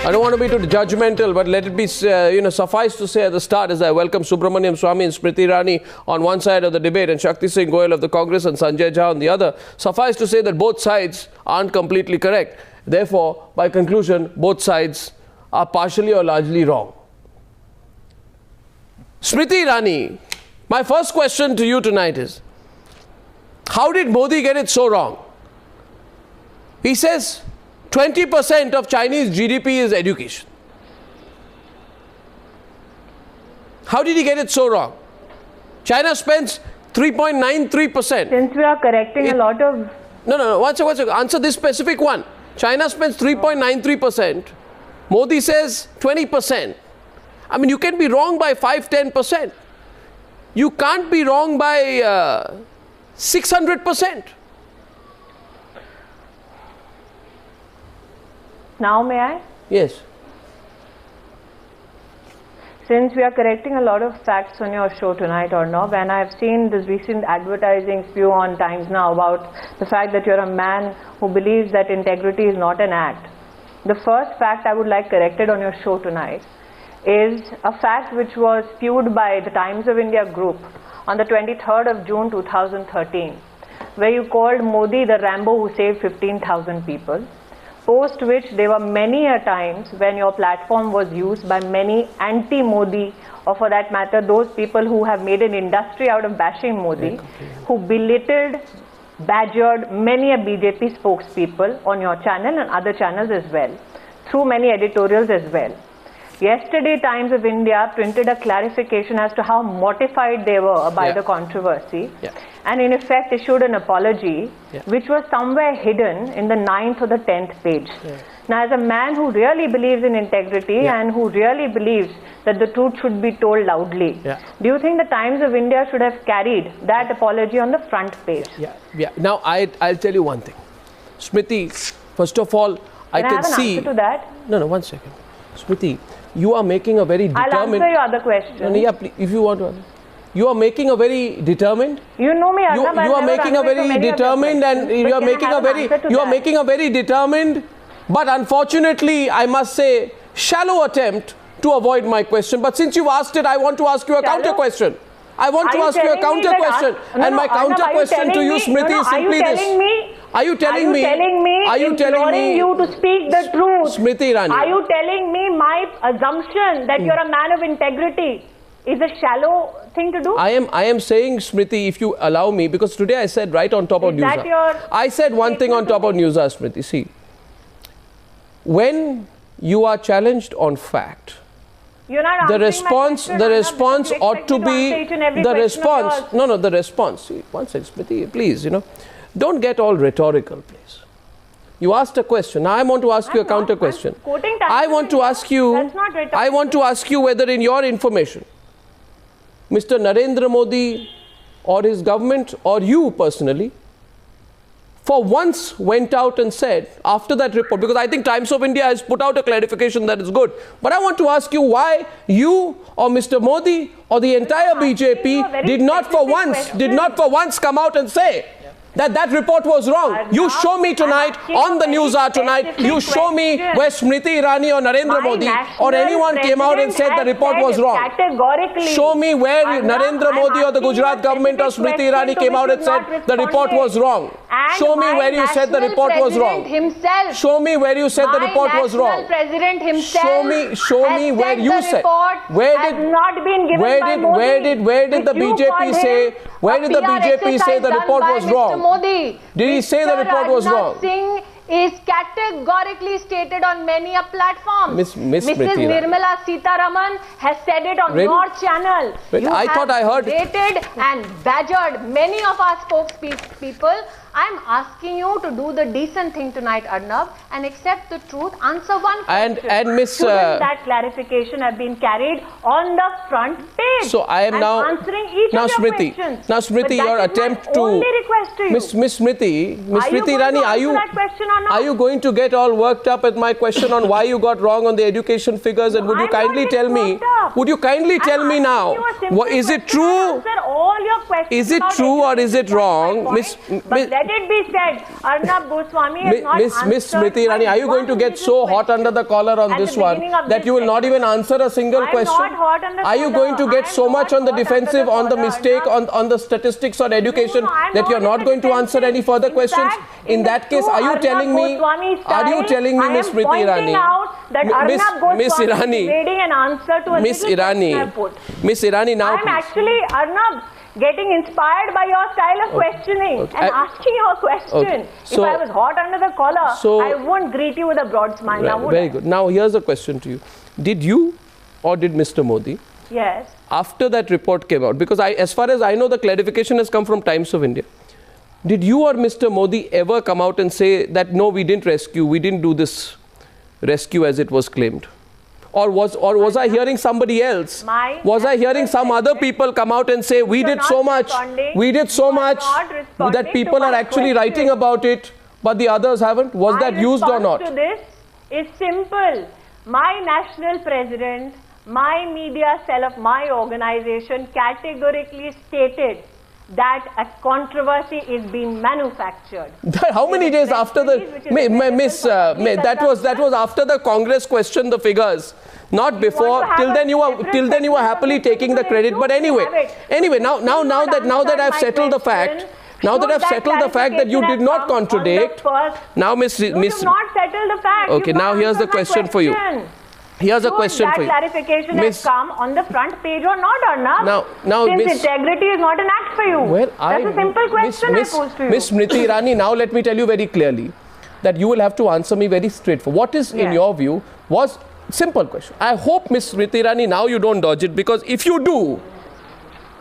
I don't want to be too judgmental, but let it be, suffice to say at the start as I welcome Subramaniam Swamy and Smriti Irani on one side of the debate and Shakti Singh Goyal of the Congress and Sanjay Jha on the other. Suffice to say that both sides aren't completely correct. Therefore, by conclusion, both sides are partially or largely wrong. Smriti Irani, my first question to you tonight is, how did Modi get it so wrong? He says 20% of Chinese GDP is education. How did he get it so wrong? China spends 3.93%. Since we are correcting a lot of... No. One second. Answer this specific one. China spends 3.93%. Modi says 20%. I mean, you can be wrong by 5-10%. You can't be wrong by 600%. Now may I? Yes. Since we are correcting a lot of facts on your show tonight, Arnab, and I've seen this recent advertising spew on Times Now about the fact that you're a man who believes that integrity is not an act. The first fact I would like corrected on your show tonight is a fact which was spewed by the Times of India group on the 23rd of June 2013, where you called Modi the Rambo who saved 15,000 people. Post which there were many a times when your platform was used by many anti-Modi, or for that matter those people who have made an industry out of bashing Modi, who belittled, badgered many a BJP spokespeople on your channel and other channels as well, through many editorials as well. Yesterday, Times of India printed a clarification as to how mortified they were by the controversy, and in effect issued an apology, which was somewhere hidden in the 9th or the 10th page. Now, as a man who really believes in integrity and who really believes that the truth should be told loudly, do you think the Times of India should have carried that apology on the front page? Now, I'll tell you one thing. Smriti, first of all, I can see... Answer to that? No, 1 second. Smriti, you are making a very determined... I'll answer your other question. Please, if you want to answer. You are making a very determined... You know me, Arnab, you are making a very determined and you are making a very determined, but unfortunately, I must say, shallow attempt to avoid my question. But since you asked it, I want to ask you a counter question. I want to ask you a counter question. And my counter question to you, Smriti, is simply this. Are you telling me? Are you telling me you to speak the truth? Smriti Irani. Are you telling me my assumption that you're a man of integrity is a shallow thing to do? I am saying, Smriti, if you allow me, because today I said right on top of news. I said one thing on top of news, Smriti. See, when you are challenged on fact, the response ought to be the response. No, the response. See, one second, Smriti, please, don't get all rhetorical, please. You asked a question. Now I want to ask you a counter question. I want to ask you whether in your information, Mr. Narendra Modi or his government or you personally, for once went out and said after that report, because I think Times of India has put out a clarification that is good, but I want to ask you why you or Mr. Modi or the entire BJP did not for once come out and say that report was wrong. You show me tonight on the news hour tonight, you show me where Smriti Irani or Narendra Modi or anyone came out and said the report was wrong. Show me where Narendra Modi or the Gujarat government or Smriti Irani came out and said the report was wrong. Show me where you said the report was wrong. Show me where you said the report was wrong. Show me where you said. Where did the BJP say? Where did the BJP say the report was wrong? Modi. Did he say the report was wrong? Singh is categorically stated on many a platform. Mrs. Nirmala Sitharaman has said it on your channel. I thought I heard. Dated and badgered many of our spokespeople. I'm asking you to do the decent thing tonight, Arnab, and accept the truth. Answer one question. And Miss... Shouldn't that clarification have been carried on the front page? So I am now answering each of your questions. Now, Smriti, your attempt to... only request to you. Miss Smriti Irani, are you going to get all worked up at my question on why you got wrong on the education figures? And would you kindly tell me? Would you kindly tell me now? Is it true? Is it true or is it wrong, Miss? let it be said, Arnab Goswami has not answered. Miss Smriti Irani, are you going to get so hot under the collar on this one that you will not even answer a single question? I'm not hot under the collar. Are you going to get so much on the defensive, on the mistake, on the statistics on education that you're not going to answer any further questions? In that case, are you telling me, Miss Smriti Irani, Miss Irani, Miss Irani, now I'm actually, Arnab, getting inspired by your style of questioning and asking you a question. So, if I was hot under the collar, I wouldn't greet you with a broad smile. Right, now, would very I? good. Now, here's a question to you. Did you or did Mr. Modi, yes, after that report came out, because as far as I know, the clarification has come from Times of India. Did you or Mr. Modi ever come out and say that, no, we didn't rescue, we didn't do this rescue as it was claimed? Or was I hearing somebody else? Was I hearing some other people come out and say, we did so much that people are actually writing about it, but the others haven't? Was that used or not? My response to this is simple. My national president, my media cell of my organization categorically stated that a controversy is being manufactured. How many days after the that was after the Congress questioned the figures, not before. Till then you were happily taking the credit. But anyway, now that I've settled the fact. Now that I've settled the fact that you did not contradict, now Miss. You have not settled the fact. Okay, now here's the question for you. Here's a question for you. That clarification has come on the front page or not, Arnab? Now, since integrity is not an act for you. Well, that's a simple question I posed to you. Miss Smriti Irani, now let me tell you very clearly that you will have to answer me very straightforward. What is, in your view, was simple question. I hope, Miss Smriti Irani, now you don't dodge it, because if you do,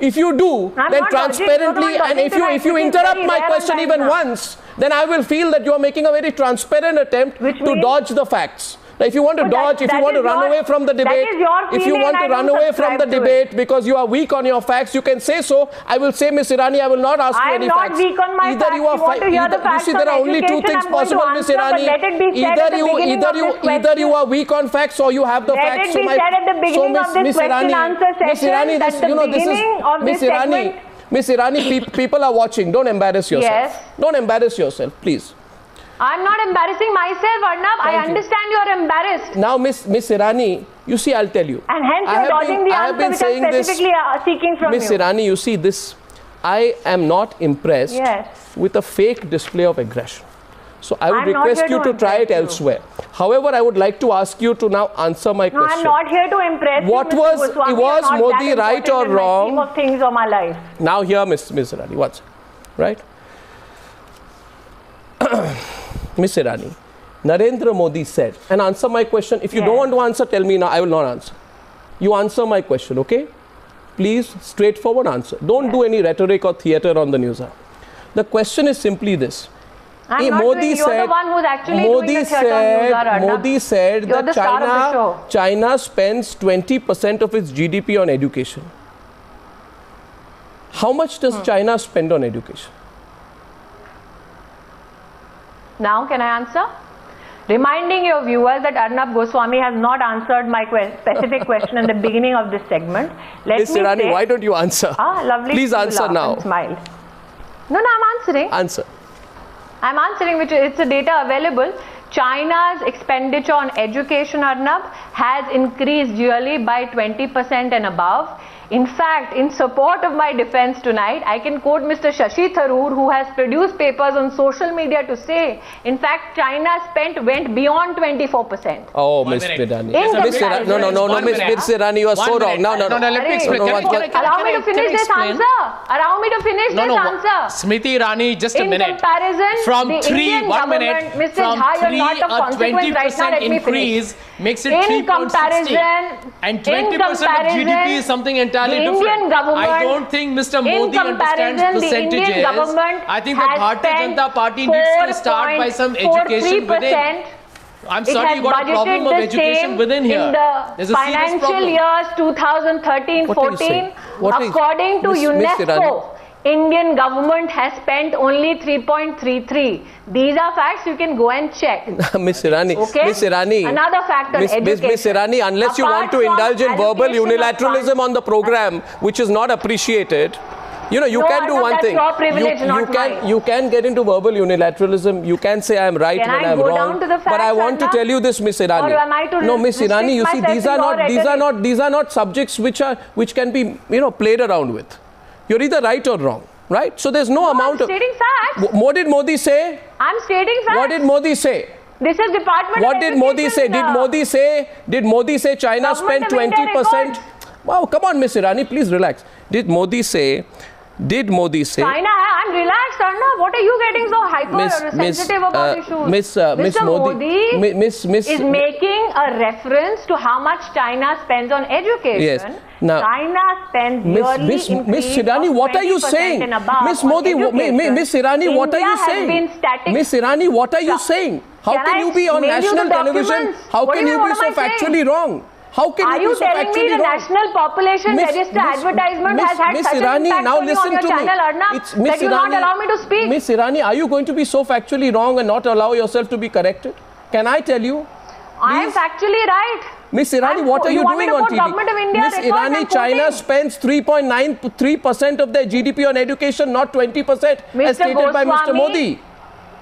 then transparently, and if you interrupt my question even once, then I will feel that you are making a very transparent attempt to dodge the facts. Now, if you want to dodge, if you want to run away from the debate, if you want to run away from the debate because you are weak on your facts, you can say so. I will say, Miss Irani, I will not ask you any facts. I am not weak on my facts. You want to hear the facts on education, there are only two things possible, Miss Irani. Either you are weak on facts or you have the facts. Let it be said at the beginning of this question-answer session that the beginning of this segment. Miss Irani, people are watching. Don't embarrass yourself. Yes. Don't embarrass yourself, please. I'm not embarrassing myself, Arnab. I understand you are embarrassed. Now, Miss Irani, you see, I'll tell you. And hence you're dodging the answer which I'm specifically seeking from you. Miss Irani, you see this, I am not impressed with a fake display of aggression. So I would request you to try it elsewhere. However, I would like to ask you to now answer my question. I'm not here to impress you, was Modi right or wrong? Of things of my life. Now here, Miss Irani, what's right? Miss Irani, Narendra Modi said, and answer my question. If you don't want to answer, tell me now. I will not answer. You answer my question, okay? Please, straightforward answer. Don't do any rhetoric or theatre on the news hour. The question is simply this. Modi said, Modi said that China spends 20% of its GDP on education. How much does China spend on education? Now can I answer? Reminding your viewers that Arnab Goswami has not answered my specific question in the beginning of this segment. Miss Irani, why don't you answer? Lovely. Please answer now. Smile. No, I'm answering. Answer. I'm answering, it's a data available. China's expenditure on education, Arnab, has increased yearly by 20% and above. In fact, in support of my defense tonight, I can quote Mr. Shashi Tharoor, who has produced papers on social media to say, in fact, China's spend went beyond 24%. Oh, Miss Irani. No, Miss Irani, you are so wrong. No, let me explain. Allow me to finish this answer. Allow me to finish this answer. Smriti Irani, just a minute. In comparison, from the 3, Indian 1 minute, Mr. from Jha, 3, you're not of consequence right now. Let me increase finish. Makes it in 3.60. And 20% of GDP is something entirely different. I don't think Mr. Modi understands percentages. I think the Bharatiya Janata Party needs to start by some education within. I'm sorry, you got a problem of education within here. In the financial years 2013-14, according to UNESCO, Indian government has spent only 3.33. These are facts, you can go and check. Miss Irani, okay? Miss Irani. Another fact on education. Miss Irani, unless you want to indulge in verbal unilateralism on the program, which is not appreciated, You know, you can do one thing. You can get into verbal unilateralism. You can say I'm right when I'm wrong. But I want to tell you this, Miss Irani. No, Miss Irani, you see, these are not subjects which can be, you know, played around with. You're either right or wrong, right? So there's no amount of. I'm stating facts. What did Modi say? I'm stating facts. What did Modi say? This is Department What did Modi say? Did Modi say China spent 20%? Wow, come on, Miss Irani, please relax. Did Modi say? China, I'm relaxed, Arnab. What are you getting so hyper or sensitive about issues? Mr. Modi is making a reference to how much China spends on education. Yes. Now, China spends yearly Miss Irani, what are you saying? Miss Modi, Miss Irani, what are you saying? Miss Irani, what are you saying? How can you be on national television? How can you be so factually wrong? How can you be so factually wrong? Are you telling me the national population register advertisement has had such an impact on you on your channel, Arnab, that you not allow me to speak? Miss Irani, are you going to be so factually wrong and not allow yourself to be corrected? Can I tell you? I am factually right. Miss Irani, what are you doing on TV? Miss Irani, China spends 3.93% of their GDP on education, not 20%, as stated by Mr. Modi.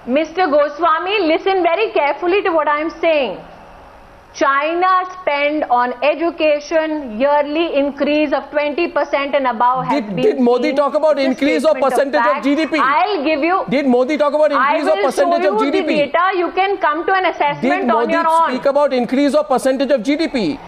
Mr. Goswami, listen very carefully to what I am saying. China spend on education yearly increase of 20% and above has been. Did Modi talk about increase or percentage of GDP? I'll give you. Did Modi talk about increase or percentage of GDP? I will show you the data. You can come to an assessment on your own. Did Modi speak about increase or percentage of GDP?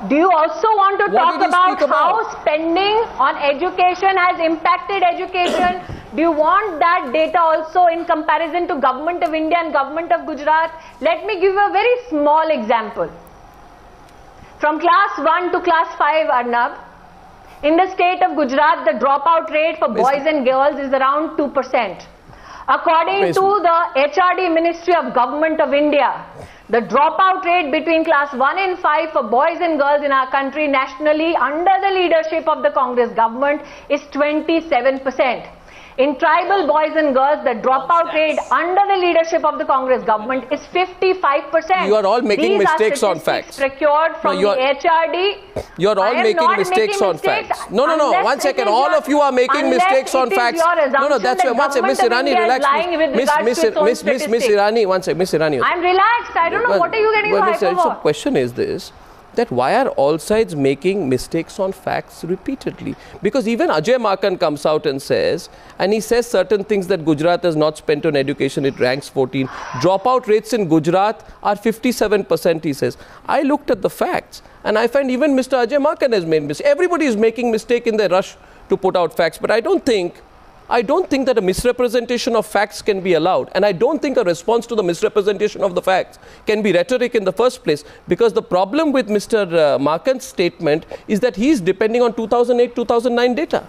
Do you also want to talk about how spending on education has impacted education? Do you want that data also in comparison to Government of India and Government of Gujarat? Let me give you a very small example. From class 1 to class 5, Arnab, in the state of Gujarat, the dropout rate for boys and girls is around 2%. According to the HRD Ministry of Government of India, the dropout rate between class 1 and 5 for boys and girls in our country nationally under the leadership of the Congress government is 27%. In tribal boys and girls, the dropout rate under the leadership of the Congress government is 55%. You are all making mistakes on facts. Procured from the HRD. You are all making mistakes on facts. No. One second. All of you are making mistakes on facts. No. That's why. One second, Miss Irani, relax. Miss Irani, one second. Miss Irani. I'm relaxed. I don't know what are you getting so hyper for. So, question is this. That why are all sides making mistakes on facts repeatedly? Because even Ajay Maken comes out and says, and he says certain things that Gujarat has not spent on education, it ranks 14. Dropout rates in Gujarat are 57%, he says. I looked at the facts and I find even Mr. Ajay Maken has made mistakes. Everybody is making mistake in their rush to put out facts, but I don't think that a misrepresentation of facts can be allowed. And I don't think a response to the misrepresentation of the facts can be rhetoric in the first place. Because the problem with Mr. Makan's statement is that he is depending on 2008-2009 data.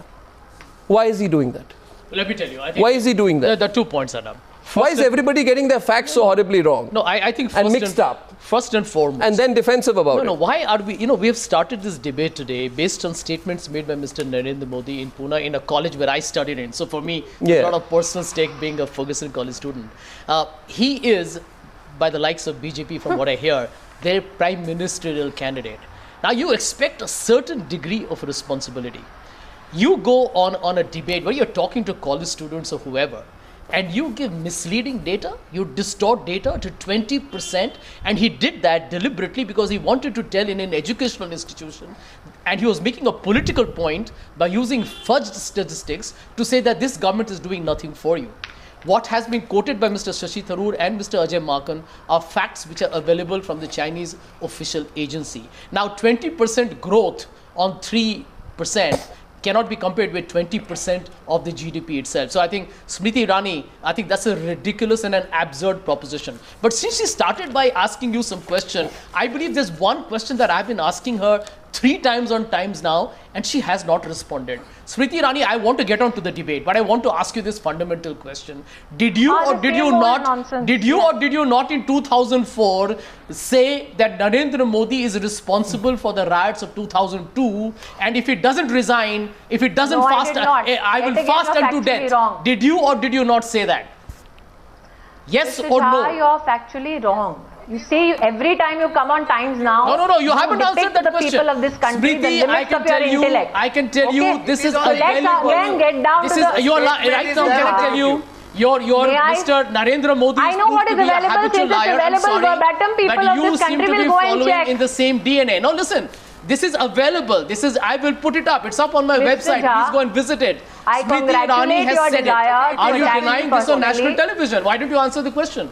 Why is he doing that? Let me tell you. Why is he doing that? There are 2 points, Adam. Why is everybody getting their facts so horribly wrong? No, I think and mixed up. First and foremost. And then defensive about it. No, why are we, we have started this debate today based on statements made by Mr. Narendra Modi in Pune in a college where I studied in. So for me, a lot of personal stake being a Ferguson College student. He is, by the likes of BJP from what I hear, their prime ministerial candidate. Now you expect a certain degree of responsibility. You go on a debate where you're talking to college students or whoever, and you give misleading data, you distort data to 20%, and he did that deliberately because he wanted to tell in an educational institution, and he was making a political point by using fudged statistics to say that this government is doing nothing for you. What has been quoted by Mr. Shashi Tharoor and Mr. Ajay Maken are facts which are available from the Chinese official agency. Now 20% growth on 3% cannot be compared with 20% of the GDP itself. So I think Smriti Irani, I think that's a ridiculous and an absurd proposition. But since she started by asking you some question, I believe there's one question that I've been asking her 3 times on Times now, and she has not responded. Smriti Irani, I want to get on to the debate, but I want to ask you this fundamental question. Did you or did you not in 2004 say that Narendra Modi is responsible for the riots of 2002, and if he doesn't resign, if it doesn't fast, I will fast unto death. Did you or did you not say that? Yes or no? You're factually wrong. You see, every time you come on Times Now, no, you haven't answered that question. People of this country, Smriti, the limits of your intellect. I can tell you, this is available. Let's again get down to the... Right now, can I tell you? Your Mr. Narendra Modi I know what is available. Since it's available verbatim, people of this country will go and check. In the same DNA. Now listen, this is available. I will put it up. It's up on my website. Please go and visit it. I congratulate your desire. Are you denying this on national television? Why don't you answer the question?